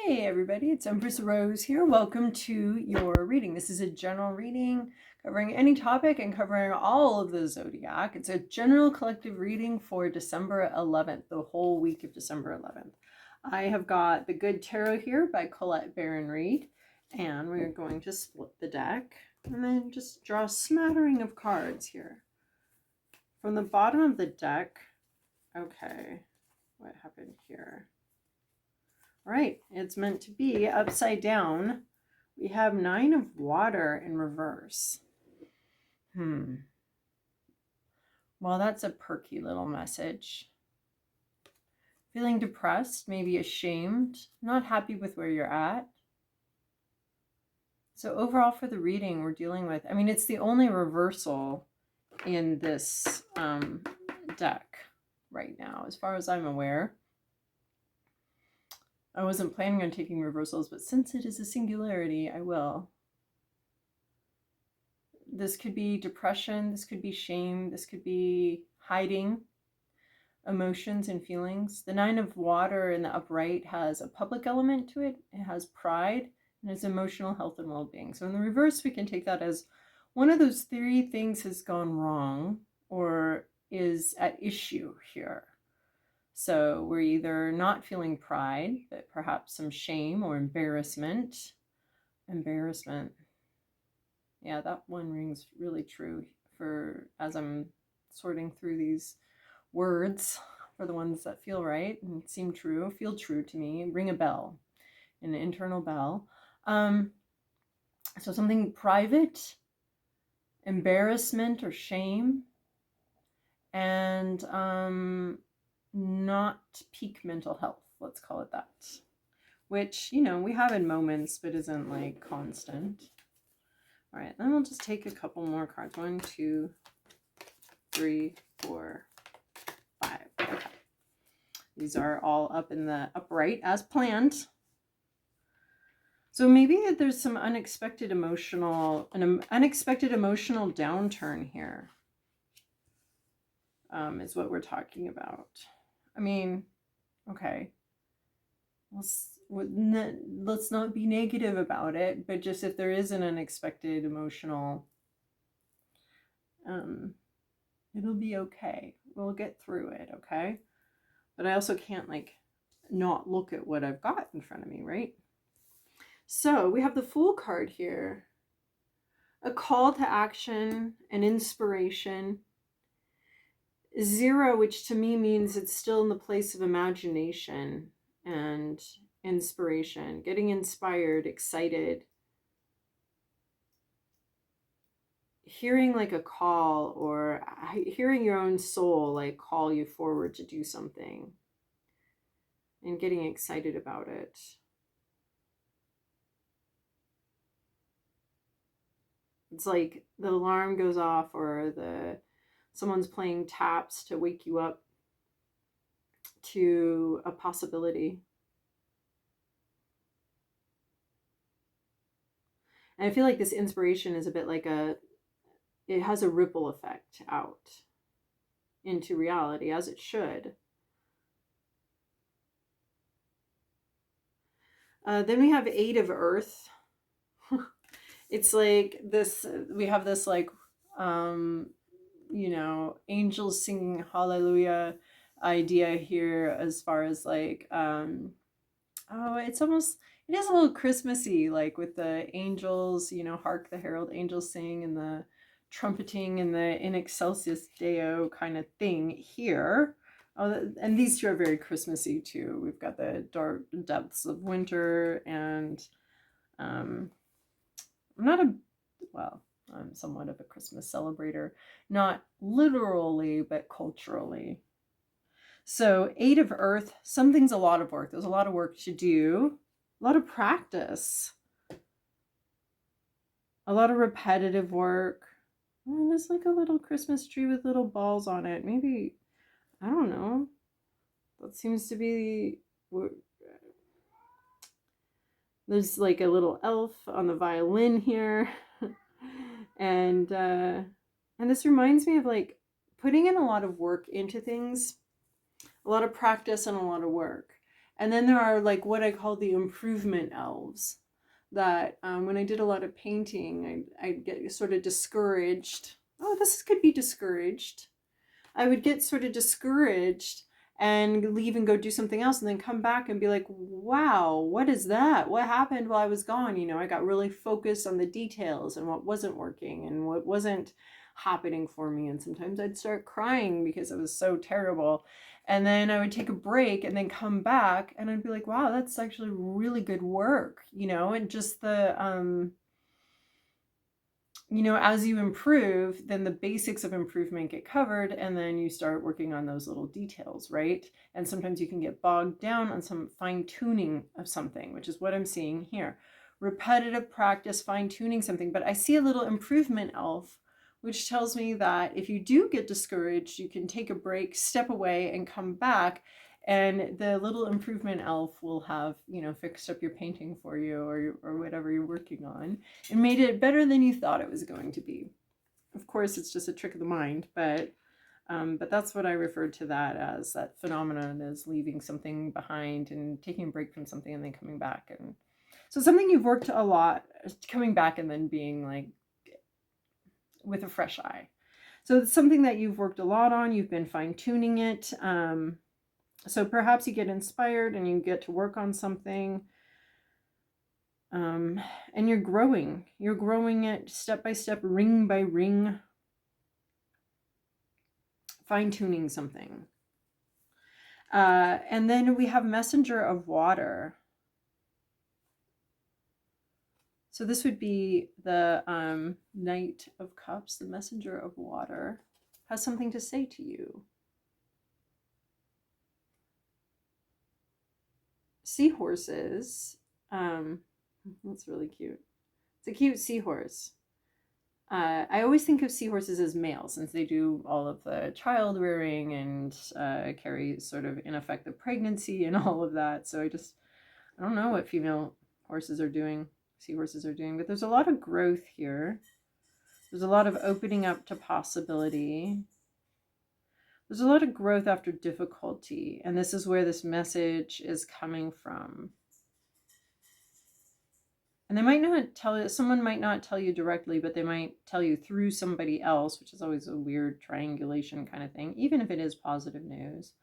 Hey everybody, it's Empress Rose here. Welcome to your reading. This is a general reading covering any topic and covering all of the zodiac. It's a general collective reading for December 11th, the whole week of December 11th. I have got The Good Tarot here by Colette Baron Reid, and we're going to split the deck and then just draw a smattering of cards here. From the bottom of the deck, okay, what happened here? All right, it's meant to be upside down. We have 9 of Water in reverse. Well, that's a perky little message. Feeling depressed, maybe ashamed, not happy with where you're at. So overall for the reading, we're dealing with, it's the only reversal in this deck right now, as far as I'm aware. I wasn't planning on taking reversals, but since it is a singularity, I will. This could be depression, this could be shame, this could be hiding emotions and feelings. The 9 of Water in the upright has a public element to it. It has pride and it's emotional health and well-being. So in the reverse, we can take that as one of those 3 things has gone wrong or is at issue here. So we're either not feeling pride, but perhaps some shame or embarrassment. Embarrassment. Yeah, that one rings really true for as I'm sorting through these words for the ones that feel right and seem true, feel true to me, ring a bell, an internal bell. So something private, embarrassment or shame, and not peak mental health, let's call it that, which, we have in moments but isn't like constant. All right, then we'll just take a couple more cards. 1, 2, 3, 4, 5. Okay. These are all up in the upright as planned. So maybe there's some an unexpected emotional downturn here. Is what we're talking about. Okay. Let's not be negative about it, but just if there is an unexpected emotional, it'll be okay. We'll get through it, okay? But I also can't not look at what I've got in front of me, right? So we have the Fool card here. A call to action, an inspiration. 0, which to me means it's still in the place of imagination and inspiration, getting inspired, excited, hearing like a call or hearing your own soul call you forward to do something and getting excited about it. It's like the alarm goes off or someone's playing taps to wake you up to a possibility. And I feel like this inspiration is a bit like it has a ripple effect out into reality, as it should. Then we have 8 of Earth. It's like this, we have this angels singing hallelujah idea here, as far as it is a little Christmassy, with the angels, hark the herald angels sing, and the trumpeting and the in excelsis Deo kind of thing here. And these 2 are very Christmassy too. We've got the dark depths of winter, and I'm somewhat of a Christmas celebrator, not literally, but culturally. So 8 of Earth, something's a lot of work. There's a lot of work to do, a lot of practice, a lot of repetitive work. Oh, there's like a little Christmas tree with little balls on it. Maybe, I don't know. That seems to be, there's like a little elf on the violin here. And this reminds me of putting in a lot of work into things, a lot of practice and a lot of work. And then there are like what I call the improvement elves, that when I did a lot of painting, I'd get sort of discouraged. Oh, this could be discouraged. I would get sort of discouraged and leave and go do something else, and then come back and be like, wow, what is that? What happened while I was gone? You know, I got really focused on the details and what wasn't working and what wasn't happening for me. And sometimes I'd start crying because it was so terrible. And then I would take a break and then come back and I'd be like, wow, that's actually really good work, you know, and just the, you know, as you improve, then the basics of improvement get covered, and then you start working on those little details, right? And sometimes you can get bogged down on some fine tuning of something, which is what I'm seeing here. Repetitive practice, fine tuning something. But I see a little improvement elf, which tells me that if you do get discouraged, you can take a break, step away, and come back. And the little improvement elf will have, you know, fixed up your painting for you, or whatever you're working on, and made it better than you thought it was going to be. Of course, it's just a trick of the mind, but that's what I referred to that as, that phenomenon, as leaving something behind and taking a break from something and then coming back. And so something you've worked a lot, coming back and then being like with a fresh eye. So it's something that you've worked a lot on, you've been fine-tuning it. So perhaps you get inspired and you get to work on something. And you're growing it step by step, ring by ring, fine-tuning something. And then we have messenger of water. So this would be the Knight of Cups, the messenger of water, has something to say to you. Seahorses, that's really cute. It's a cute seahorse. I always think of seahorses as male, since they do all of the child rearing and carry sort of in effect the pregnancy and all of that. So I don't know what female horses are doing, seahorses are doing, but there's a lot of growth here. There's a lot of opening up to possibility. There's a lot of growth after difficulty, and this is where this message is coming from. And they might not tell you, someone might not tell you directly, but they might tell you through somebody else, which is always a weird triangulation kind of thing, even if it is positive news.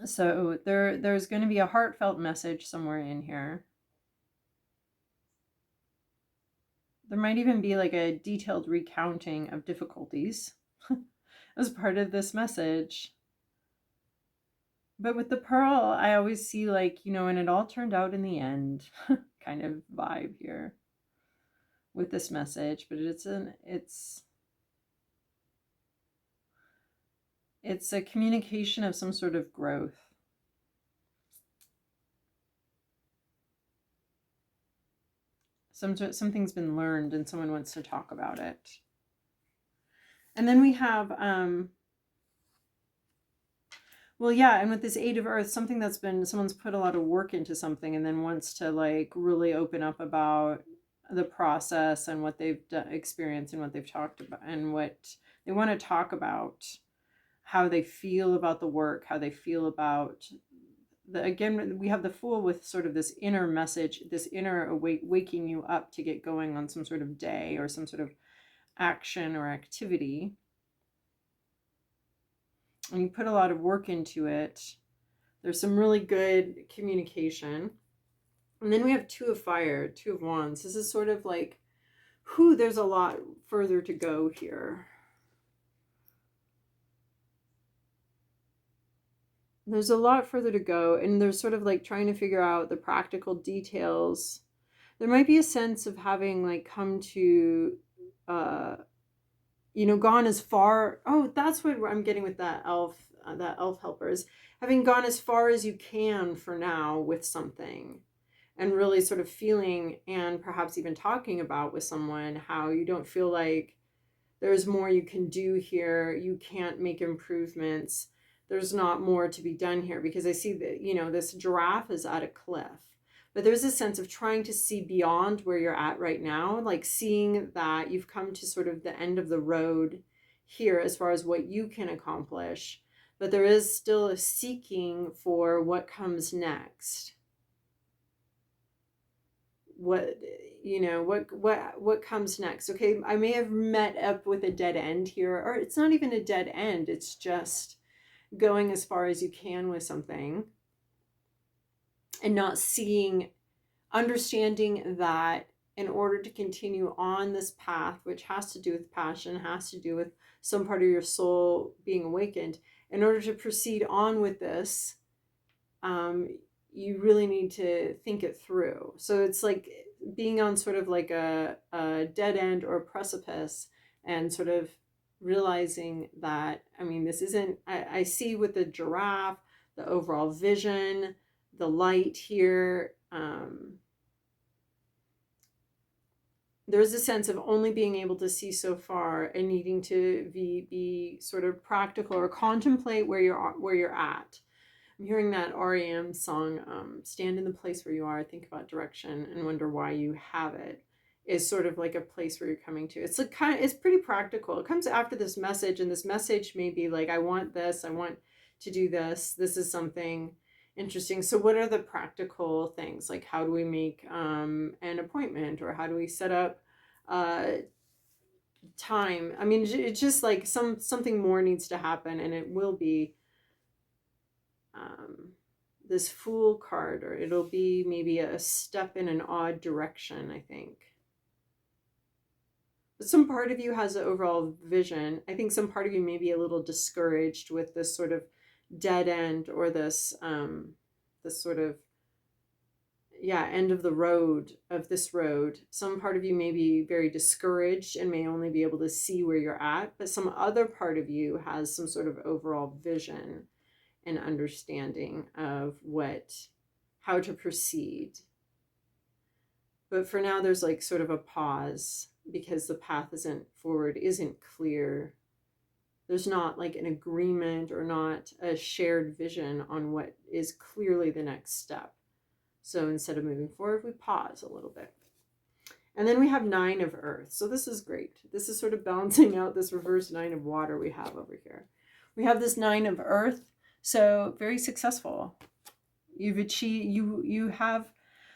So there's going to be a heartfelt message somewhere in here. There might even be like a detailed recounting of difficulties as part of this message. But with the pearl, I always see like, you know, and it all turned out in the end kind of vibe here with this message. But it's a communication of some sort of growth. Something's been learned and someone wants to talk about it. And then we have, well, yeah, and with this Eight of Earth, something that's been, someone's put a lot of work into something and then wants to like really open up about the process and what they've experienced and what they've talked about and what they want to talk about, how they feel about the work, how they feel about again, we have the Fool with sort of this inner message, this inner waking you up to get going on some sort of day or some sort of action or activity. And you put a lot of work into it. There's some really good communication. And then we have Two of Fire, Two of Wands. This is sort of like, there's a lot further to go here. There's a lot further to go, and there's sort of like trying to figure out the practical details. There might be a sense of having like come to, you know, gone as far. Oh, that's what I'm getting with that elf helper, is having gone as far as you can for now with something, and really sort of feeling and perhaps even talking about with someone how you don't feel like there's more you can do here. You can't make improvements. There's not more to be done here, because I see that, you know, this giraffe is at a cliff, but there's a sense of trying to see beyond where you're at right now, like seeing that you've come to sort of the end of the road here as far as what you can accomplish. but there is still a seeking for what comes next. What, you know, what comes next? Okay, I may have met up with a dead end here, or it's not even a dead end, it's just going as far as you can with something and not seeing, understanding that in order to continue on this path, which has to do with passion, has to do with some part of your soul being awakened, in order to proceed on with this, you really need to think it through. So it's like being on sort of like a dead end or a precipice, and sort of realizing that, I mean, this isn't, I see with the giraffe, the overall vision, the light here. There's a sense of only being able to see so far and needing to be sort of practical or contemplate where you're at. I'm hearing that REM song, stand in the place where you are, think about direction, and wonder why you have it, is sort of like a place where you're coming to. It's like it's pretty practical. It comes after this message, and this message may be like, I want this, I want to do this, this is something interesting. So what are the practical things? Like, how do we make an appointment, or how do we set up time? I mean, it's just like something more needs to happen, and it will be this Fool card, or it'll be maybe a step in an odd direction, I think. But some part of you has an overall vision. I think some part of you may be a little discouraged with this sort of dead end, or this this sort of, yeah, end of the road, of this road. Some part of you may be very discouraged and may only be able to see where you're at, but some other part of you has some sort of overall vision and understanding of how to proceed. But for now, there's like sort of a pause, because the path isn't clear. There's not like an agreement, or not a shared vision on what is clearly the next step. So instead of moving forward, we pause a little bit. And then we have 9 of Earth. So this is great. This is sort of balancing out this reverse 9 of Water we have over here. We have this 9 of Earth. So very successful. You've achieved, you have,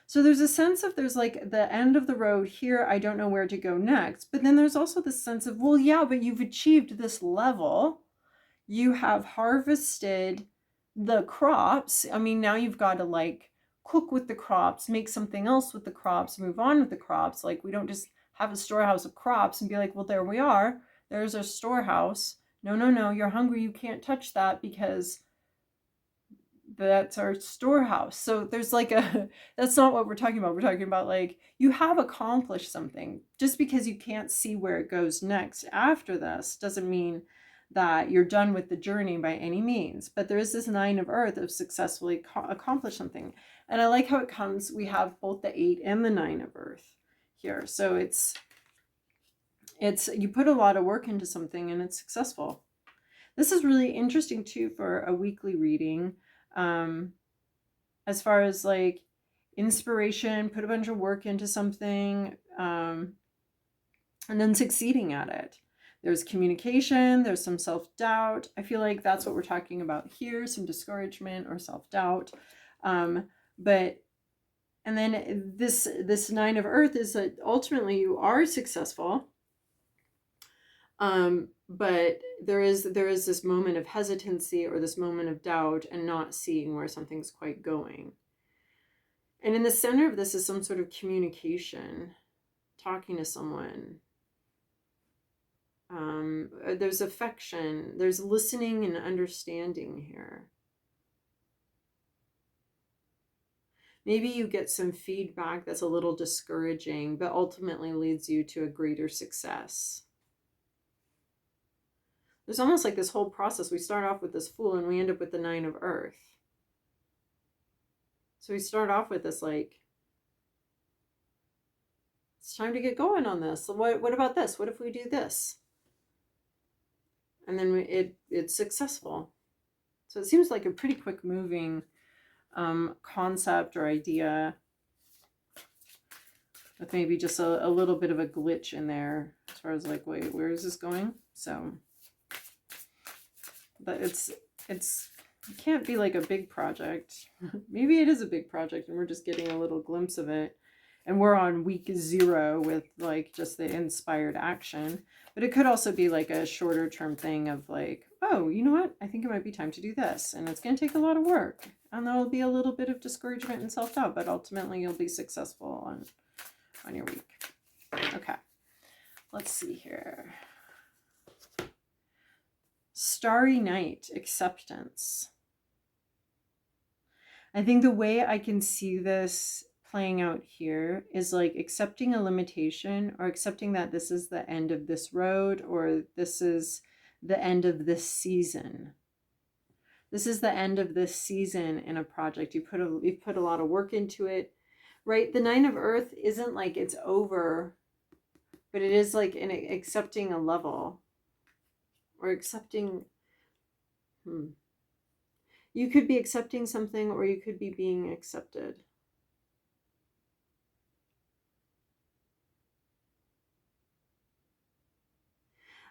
so there's a sense of, there's like the end of the road here, I don't know where to go next. But then there's also this sense of, well, yeah, but you've achieved this level. You have harvested the crops. I mean, now you've got to like cook with the crops, make something else with the crops, move on with the crops. Like, we don't just have a storehouse of crops and be like, well, there we are. There's our storehouse. No, you're hungry. You can't touch that, because that's our storehouse. So there's like that's not what we're talking about. We're talking about like, you have accomplished something. Just because you can't see where it goes next after this doesn't mean that you're done with the journey by any means. But there is this 9 of Earth of successfully accomplished something. And I like how it comes, we have both the 8 and the 9 of Earth here. So it's you put a lot of work into something and it's successful. This is really interesting too for a weekly reading. As far as like inspiration, put a bunch of work into something, and then succeeding at it. There's communication, there's some self-doubt. I feel like that's what we're talking about here, some discouragement or self-doubt. But, and then this 9 of Earth is that ultimately you are successful. But there is this moment of hesitancy, or this moment of doubt, and not seeing where something's quite going. And in the center of this is some sort of communication, talking to someone. There's affection, there's listening and understanding here. Maybe you get some feedback that's a little discouraging, but ultimately leads you to a greater success. There's almost like this whole process. We start off with this Fool and we end up with the 9 of Earth. So we start off with this like, it's time to get going on this. What about this? What if we do this? And then it's successful. So it seems like a pretty quick moving concept or idea, with maybe just a little bit of a glitch in there as far as like, wait, where is this going? So, but it can't be like a big project. Maybe it is a big project and we're just getting a little glimpse of it. And we're on week 0 with like just the inspired action. But it could also be like a shorter term thing of like, oh, you know what? I think it might be time to do this. And it's going to take a lot of work. And there'll be a little bit of discouragement and self-doubt, but ultimately you'll be successful on your week. Okay. Let's see here. Starry night, acceptance. I think the way I can see this playing out here is like accepting a limitation, or accepting that this is the end of this road, or this is the end of this season. This is the end of this season in a project. You've put a lot of work into it, right? The 9 of Earth isn't like it's over, but it is like in accepting a level, or accepting, you could be accepting something, or you could be being accepted.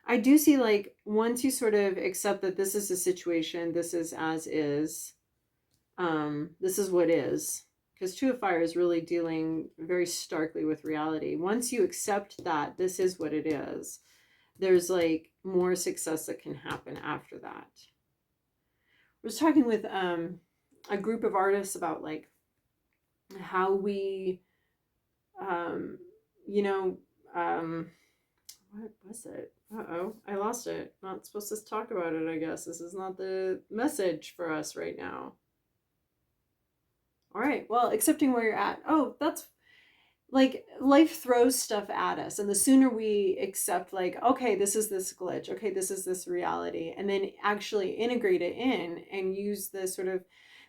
I do see like once you sort of accept that this is a situation, this is as is, this is what is, because 2 of Fire is really dealing very starkly with reality. Once you accept that this is what it is, there's like more success that can happen after that. I was talking with a group of artists about like how we, you know, what was it? Uh-oh, I lost it. Not supposed to talk about it, I guess. This is not the message for us right now. All right, well, accepting where you're at. Oh, that's like life throws stuff at us. And the sooner we accept like, okay, this is this glitch. Okay, this is this reality. And then actually integrate it in and use the sort of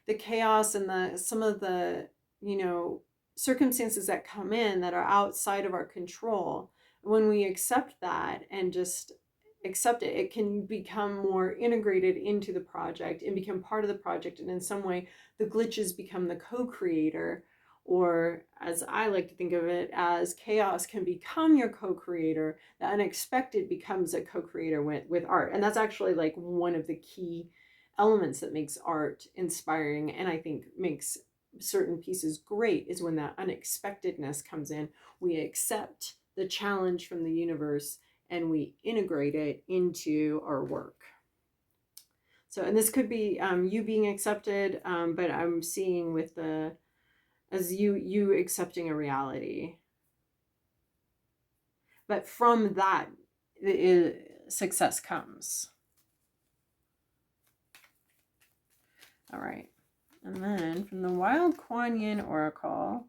the chaos and some of the, you know, circumstances that come in that are outside of our control. When we accept that and just accept it, it can become more integrated into the project and become part of the project. And in some way, the glitches become the co-creator, or as I like to think of it, as chaos can become your co-creator. The unexpected becomes a co-creator with art. And that's actually like one of the key elements that makes art inspiring, and I think makes certain pieces great, is when that unexpectedness comes in. We accept the challenge from the universe and we integrate it into our work. So, and this could be you being accepted, but I'm seeing with the, as you accepting a reality. But from that, success comes. All right. And then from the Wild Kuan Yin Oracle,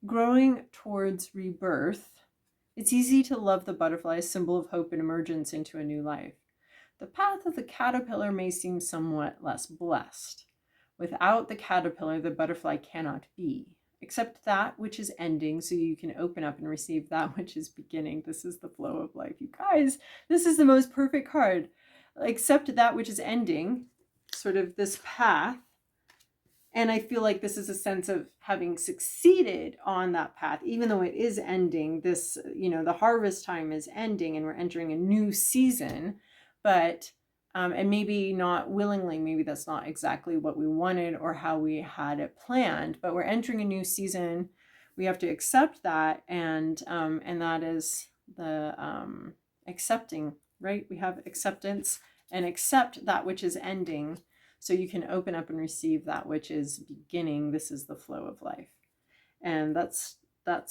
growing towards rebirth, it's easy to love the butterfly, symbol of hope and emergence into a new life. The path of the caterpillar may seem somewhat less blessed. Without the caterpillar, the butterfly cannot be. Accept that which is ending so you can open up and receive that which is beginning. This is the flow of life. You guys, this is the most perfect card. Accept that which is ending, sort of this path. And I feel like this is a sense of having succeeded on that path, even though it is ending. This, you know, the harvest time is ending and we're entering a new season, but, and maybe not willingly, maybe that's not exactly what we wanted or how we had it planned, but we're entering a new season. We have to accept that. And that is the accepting, right? We have acceptance and accept that which is ending, so you can open up and receive that which is beginning. This is the flow of life. And that's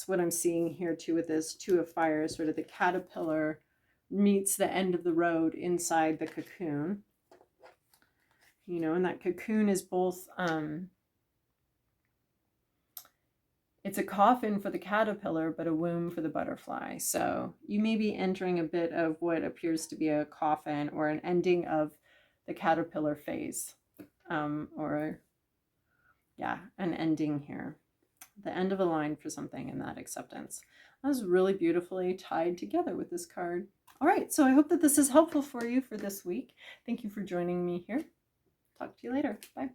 what I'm seeing here too with this 2 of Fire, sort of the caterpillar meets the end of the road inside the cocoon. You know, and that cocoon is both, it's a coffin for the caterpillar, but a womb for the butterfly. So you may be entering a bit of what appears to be a coffin or an ending of the caterpillar phase. Or yeah, an ending here, the end of a line for something, and that acceptance. That was really beautifully tied together with this card. All right, so I hope that this is helpful for you for this week. Thank you for joining me here. Talk to you later. Bye.